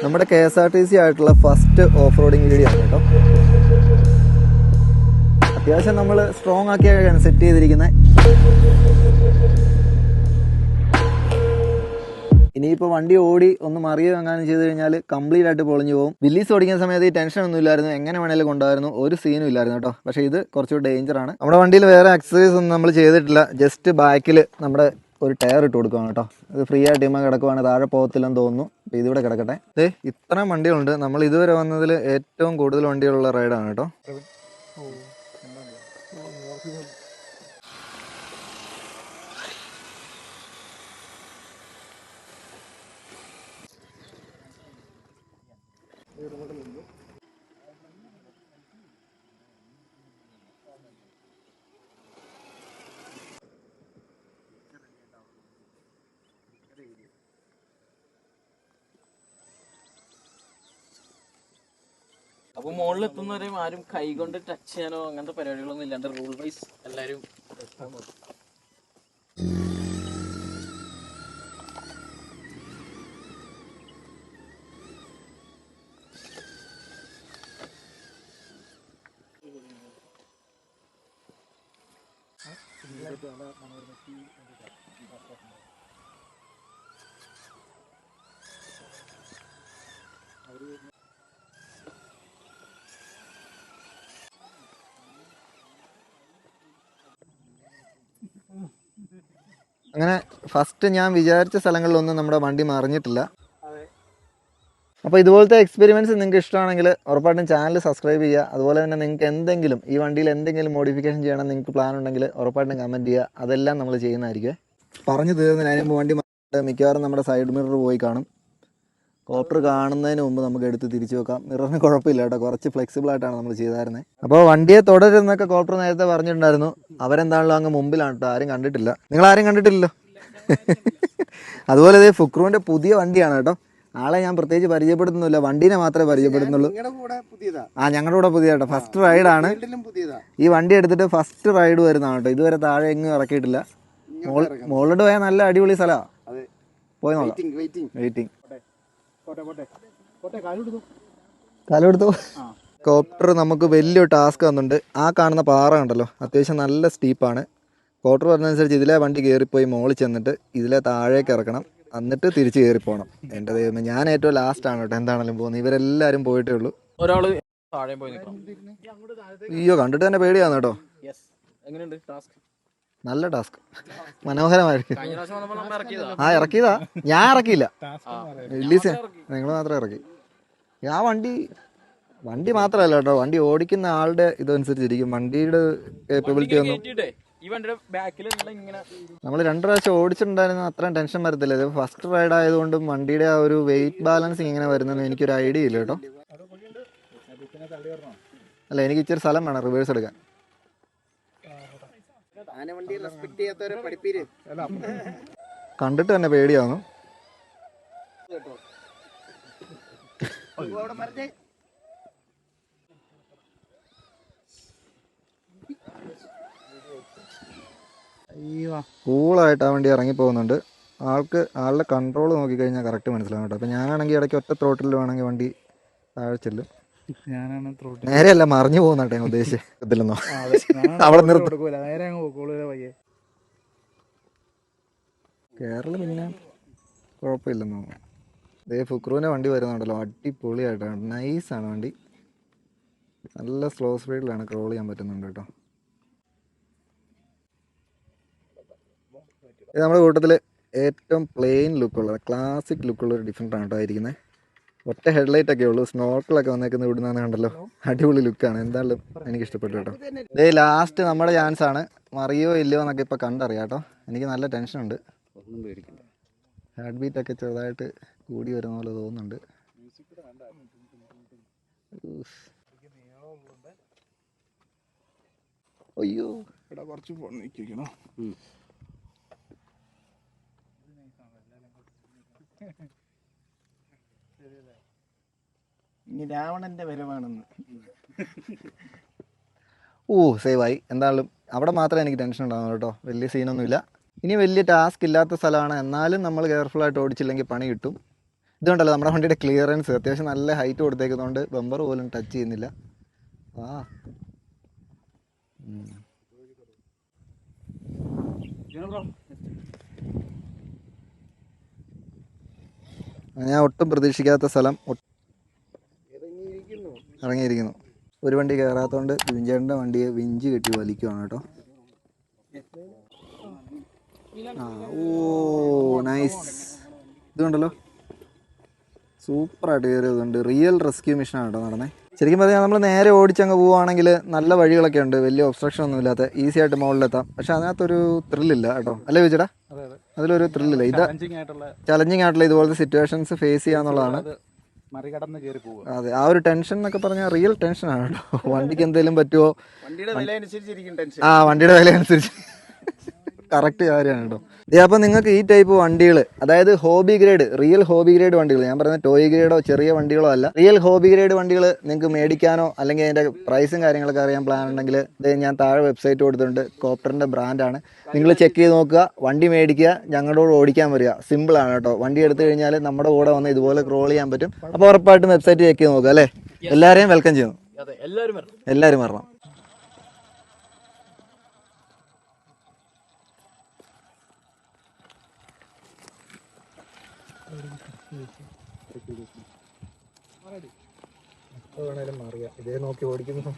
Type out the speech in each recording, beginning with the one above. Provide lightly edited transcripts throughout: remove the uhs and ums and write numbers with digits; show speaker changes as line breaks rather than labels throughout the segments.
നമ്മുടെ KSRTC ആയിട്ടുള്ള first off roading video ആണ് കേട്ടോ. അത്യാവശ്യം നമ്മൾ സ്ട്രോങ് ആക്കിയാണ് സെറ്റ് ചെയ്തിരിക്കുന്നത്. ഇനിയിപ്പോൾ വണ്ടി ഓടി ഒന്ന് മറിയോ എങ്ങാനും ചെയ്ത് കഴിഞ്ഞാൽ കംപ്ലീറ്റ് ആയിട്ട് പൊളിഞ്ഞു പോകും. വില്ലീസ് ഓടിക്കുന്ന സമയത്ത് ഈ ടെൻഷൻ ഒന്നും ഇല്ലായിരുന്നു, എങ്ങനെ വേണേലും കൊണ്ടുപോയിരുന്നു, ഒരു സീനും ഇല്ലായിരുന്നു കേട്ടോ. പക്ഷേ ഇത് കുറച്ചുകൂടി ഡേഞ്ചറാണ്. നമ്മുടെ വണ്ടിയിൽ വേറെ ആക്സസറീസ് ഒന്നും നമ്മൾ ചെയ്തിട്ടില്ല. ജസ്റ്റ് ബാക്കിൽ നമ്മുടെ ഒരു ടയർ ഇട്ട് കൊടുക്കുകയാണ് കേട്ടോ. ഇത് ഫ്രീ ആയിട്ട് ഇമ്മ കിടക്കുവാണ്, താഴെ പോകത്തില്ലെന്ന് തോന്നുന്നു. അപ്പോൾ ഇതിവിടെ കിടക്കട്ടെ. ഇത്രയും വണ്ടികളുണ്ട്. നമ്മൾ ഇതുവരെ വന്നതിൽ ഏറ്റവും കൂടുതൽ വണ്ടികളുള്ള റൈഡാണ് കേട്ടോ.
അപ്പൊ മുകളിൽ എത്തുന്നവരെയും ആരും കൈകൊണ്ട് ടച്ച് ചെയ്യാനോ അങ്ങനത്തെ പരിപാടികളൊന്നും ഇല്ലാണ്ട് റൂൾ വൈസ് എല്ലാരും
അങ്ങനെ ഫസ്റ്റ് ഞാൻ വിചാരിച്ച സ്ഥലങ്ങളിലൊന്നും നമ്മുടെ വണ്ടി മറിഞ്ഞിട്ടില്ല. അപ്പോൾ ഇതുപോലത്തെ എക്സ്പെരിമെൻറ്റ്സ് നിങ്ങൾക്ക് ഇഷ്ടമാണെങ്കിൽ ഉറപ്പായിട്ടും ചാനൽ സബ്സ്ക്രൈബ് ചെയ്യുക. അതുപോലെ തന്നെ നിങ്ങൾക്ക് എന്തെങ്കിലും ഈ വണ്ടിയിൽ എന്തെങ്കിലും മോഡിഫിക്കേഷൻ ചെയ്യണം നിങ്ങൾക്ക് പ്ലാൻ ഉണ്ടെങ്കിൽ ഉറപ്പായിട്ടും കമൻറ്റ് ചെയ്യുക. അതെല്ലാം നമ്മൾ ചെയ്യുന്നതായിരിക്കും. പറഞ്ഞു തീർന്നതിന് അതിന് മുമ്പ് വണ്ടി മിക്കവാറും നമ്മുടെ സൈഡ് മിറർ പോയി കാണും. കോപ്പർ കാണുന്നതിന് മുമ്പ് നമുക്ക് എടുത്ത് തിരിച്ചു വെക്കാം. മിററിന് കുഴപ്പമില്ല കേട്ടോ, കുറച്ച് ഫ്ലെക്സിബിൾ ആയിട്ടാണ് നമ്മൾ ചെയ്തായിരുന്നത്. അപ്പോൾ വണ്ടിയെ തുടരുന്നൊക്കെ കോപ്പർ നേരത്തെ പറഞ്ഞിട്ടുണ്ടായിരുന്നു. അവരെന്താണല്ലോ അങ്ങ് മുമ്പിലാണ് കേട്ടോ, ആരും കണ്ടിട്ടില്ല. നിങ്ങൾ ആരും കണ്ടിട്ടില്ലല്ലോ. അതുപോലെ ഇത് ഫുക്രുവിൻ്റെ പുതിയ വണ്ടിയാണ് കേട്ടോ. ആളെ ഞാൻ പ്രത്യേകിച്ച് പരിചയപ്പെടുത്തുന്നില്ല, വണ്ടീനെ മാത്രമേ പരിചയപ്പെടുന്നുള്ളൂ. ഞങ്ങളുടെ കൂടെ പുതിയ കേട്ടോ, ഫസ്റ്റ് റൈഡാണ്. ഈ വണ്ടി എടുത്തിട്ട് ഫസ്റ്റ് റൈഡ് വരുന്നതാണ് കേട്ടോ. ഇതുവരെ താഴെ എങ്ങും ഇറക്കിയിട്ടില്ല. മുകളിലോട്ട് പോയാൽ നല്ല അടിപൊളി സ്ഥലമാണ്. പോയി നോക്കാം. വെയിറ്റിംഗ്. കാലെടുത്തു. കോപ്റ്റർ നമുക്ക് വലിയൊരു ടാസ്ക് വന്നിട്ടുണ്ട്. ആ കാണുന്ന പാറ ഉണ്ടല്ലോ, അത്യാവശ്യം നല്ല സ്റ്റീപ്പാണ്. കോപ്റ്റർ പറഞ്ഞതനുസരിച്ച് ഇതിലെ വണ്ടി കയറിപ്പോയി മോളിൽ ചെന്നിട്ട് ഇതിലെ താഴേക്ക് ഇറക്കണം, എന്നിട്ട് തിരിച്ച് കയറിപ്പോകണം. എൻ്റെ ദൈവമേ, ഞാൻ ഏറ്റവും ലാസ്റ്റാണ് കേട്ടോ എന്താണെങ്കിലും പോകുന്നത്. ഇവരെല്ലാവരും പോയിട്ടേ ഉള്ളൂ.
ഒരാള് താഴെ പോയി
അയ്യോ, കണ്ടിട്ട് തന്നെ പേടിയാന്ന് കേട്ടോ.
എങ്ങനെയുണ്ട് ടാസ്ക്?
നല്ല ടാസ്ക്, മനോഹരമായിരിക്കും. ഇറക്കിയതാ, ഞാൻ ഇറക്കിയില്ല. റിലീസ് നിങ്ങൾ മാത്രമേ ഇറക്കി. ആ വണ്ടി മാത്രമല്ല കേട്ടോ, വണ്ടി ഓടിക്കുന്ന ആളുടെ ഇതനുസരിച്ചിരിക്കും വണ്ടിയുടെ കേപ്പബിലിറ്റി ഒന്നും. നമ്മൾ 2 പ്രാവശ്യം ഓടിച്ചിട്ടുണ്ടായിരുന്ന അത്രയും ടെൻഷൻ വരത്തില്ല. ഇത് ഫസ്റ്റ് റൈഡ് ആയതുകൊണ്ടും വണ്ടിയുടെ ആ ഒരു വെയിറ്റ് ബാലൻസിങ് ഇങ്ങനെ വരുന്നതെന്ന് എനിക്കൊരു ഐഡിയ ഇല്ല കേട്ടോ. അല്ല, എനിക്ക് ഇച്ചിരി സ്ഥലം വേണം റിവേഴ്സ് എടുക്കാൻ. കണ്ടിട്ട് തന്നെ പേടിയാവുന്നു. കൂളായിട്ട് ആ വണ്ടി ഇറങ്ങി പോകുന്നുണ്ട്. ആളുടെ കൺട്രോൾ നോക്കിക്കഴിഞ്ഞാൽ കറക്റ്റ് മനസ്സിലാവും കേട്ടോ. അപ്പം ഞാനാണെങ്കിൽ ഇടയ്ക്ക് ഒറ്റ ത്രോട്ടിൽ വേണമെങ്കിൽ വണ്ടി താഴെ ചെല്ലും. നേരെയല്ല, മറിഞ്ഞു പോകുന്നട്ടെ ഞാൻ ഉദ്ദേശിച്ചില്ലെന്നോ. അവിടെ നിർത്തും. കേരളം പിന്നെ കുഴപ്പമില്ലെന്നോ. ഫുക്രുവിൻ്റെ വണ്ടി വരുന്നുണ്ടല്ലോ, അടിപൊളിയായിട്ടാണ്, നൈസാണ് വണ്ടി. നല്ല സ്ലോ സ്പീഡിലാണ് ക്രോൾ ചെയ്യാൻ പറ്റുന്നുണ്ട് കേട്ടോ. ഇത് നമ്മുടെ കൂട്ടത്തിൽ ഏറ്റവും പ്ലെയിൻ ലുക്കുള്ള ക്ലാസിക് ലുക്കുള്ള ഒരു ഡിഫറെൻ്റ് ആണ് കേട്ടോ ആയിരിക്കുന്നത്. ഒറ്റ ഹെഡ്ലൈറ്റ് ഒക്കെ ഉള്ളൂ, സ്നോർക്കിളൊക്കെ വന്നേക്കുന്നത് ഇവിടുന്നാണ് കണ്ടല്ലോ. അടിപൊളി ലുക്കാണ്, എന്തായാലും എനിക്ക് ഇഷ്ടപ്പെട്ടു കേട്ടോ. ഇതേ ലാസ്റ്റ് നമ്മുടെ ചാൻസ് ആണ്, മറിയോ ഇല്ലയോ എന്നൊക്കെ ഇപ്പോൾ കണ്ടറിയാം കേട്ടോ. എനിക്ക് നല്ല ടെൻഷനുണ്ട്. ഹാർട്ട് ബീറ്റൊക്കെ ചെറുതായിട്ട് കൂടി വരുന്ന പോലെ തോന്നുന്നുണ്ട്. അയ്യോ,
കുറച്ച് നിൽക്കണോ. ഇനി രാവണന്റെ വരവാണെന്ന്.
സേവായി. എന്തായാലും അവിടെ മാത്രമേ എനിക്ക് ടെൻഷൻ ഉണ്ടാകുന്നു കേട്ടോ, വലിയ സീനൊന്നുമില്ല. ഇനി വലിയ ടാസ്ക് ഇല്ലാത്ത സ്ഥലമാണ്, എന്നാലും നമ്മൾ കെയർഫുള്ളായിട്ട് ഓടിച്ചില്ലെങ്കിൽ പണി കിട്ടും. ഇതുകൊണ്ടല്ലോ നമ്മുടെ വണ്ടിയുടെ ക്ലിയറൻസ് അത്യാവശ്യം നല്ല ഹൈറ്റ് കൊടുത്തേക്കുന്നതുകൊണ്ട് ബമ്പർ പോലും ടച്ച് ചെയ്യുന്നില്ല. ഞാൻ ഒട്ടും പ്രതീക്ഷിക്കാത്ത സ്ഥലം ഇറങ്ങിയിരിക്കുന്നു. ഒരു വണ്ടി കയറാത്തതുകൊണ്ട് വിഞ്ചേട്ടൻ്റെ വണ്ടിയെ വിഞ്ച് കെട്ടി വലിക്കുവാണ് കേട്ടോ. ഓ നൈസ്. ഇതുണ്ടല്ലോ സൂപ്പറായിട്ട് കയറിയതുണ്ട്. റിയൽ റെസ്ക്യൂ മിഷനാണ് കേട്ടോ നടന്നേ. ശരിക്കും പറഞ്ഞാൽ നമ്മൾ നേരെ ഓടിച്ചങ്ങ് പോവുകയാണെങ്കിൽ നല്ല വഴികളൊക്കെ ഉണ്ട്, വലിയ ഒബ്സ്ട്രക്ഷൻ ഒന്നും ഇല്ലാത്ത ഈസി ആയിട്ട് മുകളിലെത്താം. പക്ഷെ അതിനകത്തൊരു ത്രില്ലില്ല കേട്ടോ, അല്ലേ വിജടാ? അതിലൊരു ത്രില്ലില്ല. ഇത് ചലഞ്ചിങ് ആയിട്ടുള്ള ഇതുപോലത്തെ സിറ്റുവേഷൻസ് ഫേസ് ചെയ്യാന്നുള്ളതാണ്. അതെ, ആ ഒരു ടെൻഷൻ എന്നൊക്കെ പറഞ്ഞാൽ റിയൽ ടെൻഷനാണ് കേട്ടോ. വണ്ടിക്ക് എന്തെങ്കിലും പറ്റുമോ, വണ്ടിയുടെ വില അനുസരിച്ച് കറക്റ്റ് കാര്യമാണ് കേട്ടോ. അപ്പോൾ നിങ്ങൾക്ക് ഈ ടൈപ്പ് വണ്ടികൾ, അതായത് hobby grade, real hobby grade വണ്ടികൾ, ഞാൻ പറയുന്നത് ടോയ് ഗ്രേഡോ ചെറിയ വണ്ടികളോ അല്ല, റിയൽ ഹോബി ഗ്രേഡ് വണ്ടികൾ നിങ്ങൾക്ക് മേടിക്കാനോ അല്ലെങ്കിൽ അതിൻ്റെ പ്രൈസും കാര്യങ്ങളൊക്കെ അറിയാൻ പ്ലാൻ ഉണ്ടെങ്കിൽ ഞാൻ താഴെ വെബ്സൈറ്റ് കൊടുത്തിട്ടുണ്ട്. കോപ്റ്ററിൻ്റെ ബ്രാൻഡാണ്. നിങ്ങൾ ചെക്ക് ചെയ്ത് നോക്കുക, വണ്ടി മേടിക്കുക, ഞങ്ങളോട് ഓടിക്കാൻ വരിക. സിമ്പിളാണ് കേട്ടോ. വണ്ടി എടുത്തു കഴിഞ്ഞാൽ നമ്മുടെ കൂടെ വന്ന് ഇതുപോലെ ക്രോൾ ചെയ്യാൻ പറ്റും. അപ്പോൾ ഉറപ്പായിട്ടും വെബ്സൈറ്റ് ചെക്ക് ചെയ്ത് നോക്കുക അല്ലേ. എല്ലാവരെയും വെൽക്കം ചെയ്യുന്നു. എല്ലാവരും വരണം. വേണേലും മാറിയ ഇതേ നോക്കി ഓടിക്കുന്നു.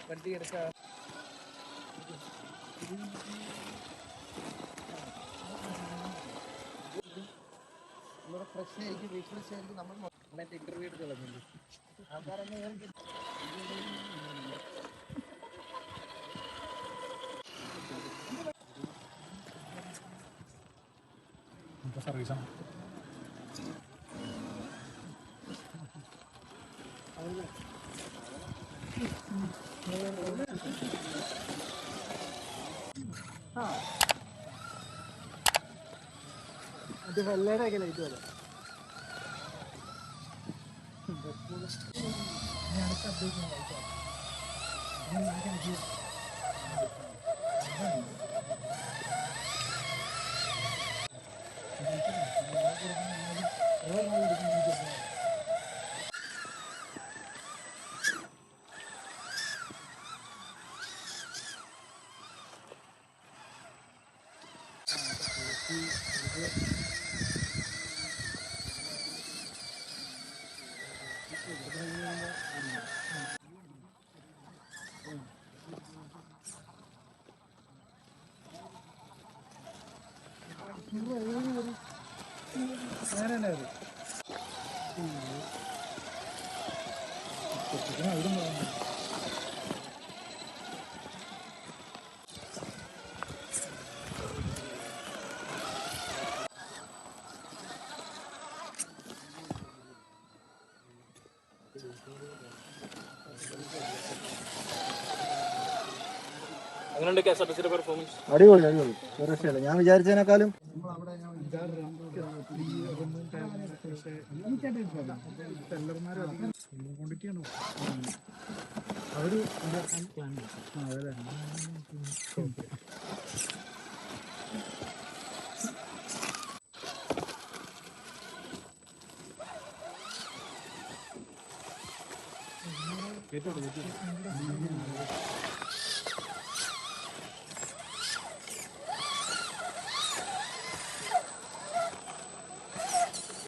വണ്ടി എടുക്കാം. പ്രശ്നമായിരിക്കും, വീക്ക്നെസ് ആയിരിക്കും. നമ്മൾ മറ്റേ ഇന്റർവ്യൂ എടുത്ത് കളഞ്ഞില്ലേ സർവീസാണ്. അത് വെള്ളയുടെ ഒക്കെ ലൈറ്റ് പോലെ അടിപൊളി അടിപൊളി. ഒരു രക്ഷയില്ല, ഞാൻ വിചാരിച്ചതിനേക്കാളും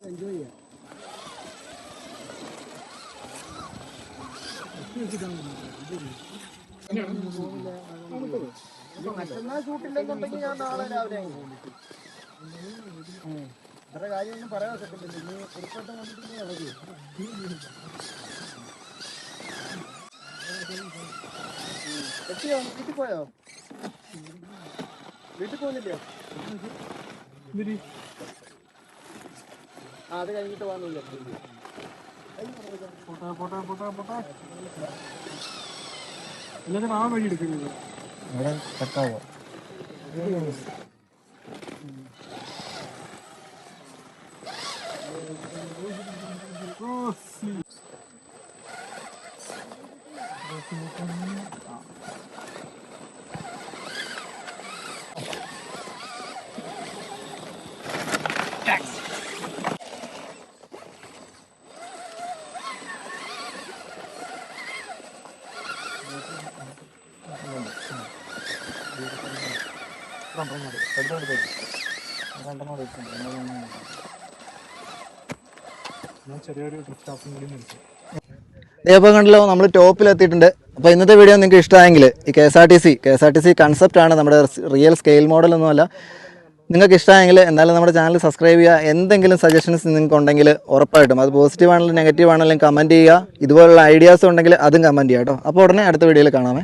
എൻജോയ് ചെയ്യാം. മറ്റന്നാൾ ഷൂട്ടില്ലെന്നുണ്ടെങ്കിൽ ഞാൻ നാളെ രാവിലെ വേറെ കാര്യമൊന്നും പറയാൻ പറ്റത്തില്ല. ഇനി ഉറപ്പായിട്ടും വന്നിട്ടുണ്ടെങ്കിൽ അവധി. എത്തിയോ? വീട്ടിൽ പോയോ? വീട്ടിൽ പോകുന്നില്ലയോ? അത് കഴിഞ്ഞിട്ട് വന്നില്ല. എല്ലാവരും ആ വഴി എടുക്കുന്നത് ഇവിടെ കട്ടാവോ? ഇപ്പോൾ കണ്ടല്ലോ നമ്മൾ ടോപ്പിലെത്തിയിട്ടുണ്ട്. അപ്പോൾ ഇന്നത്തെ വീഡിയോ നിങ്ങൾക്ക് ഇഷ്ടമായെങ്കിൽ ഈ K S R T C കൺസെപ്റ്റാണ്, നമ്മുടെ റിയൽ സ്കെയിൽ മോഡലൊന്നുമല്ല. നിങ്ങൾക്ക് ഇഷ്ടമായെങ്കിൽ എന്തായാലും നമ്മുടെ ചാനൽ സബ്സ്ക്രൈബ് ചെയ്യുക. എന്തെങ്കിലും സജഷൻസ് നിങ്ങൾക്ക് ഉണ്ടെങ്കിൽ ഉറപ്പായിട്ടും അത് പോസിറ്റീവ് ആണെങ്കിലും നെഗറ്റീവ് ആണെങ്കിലും കമൻറ്റ് ചെയ്യുക. ഇതുപോലുള്ള ഐഡിയാസ് ഉണ്ടെങ്കിൽ അതും കമൻറ്റ് ചെയ്യുക കേട്ടോ. അപ്പോൾ ഉടനെ അടുത്ത വീഡിയോയിൽ കാണാമേ.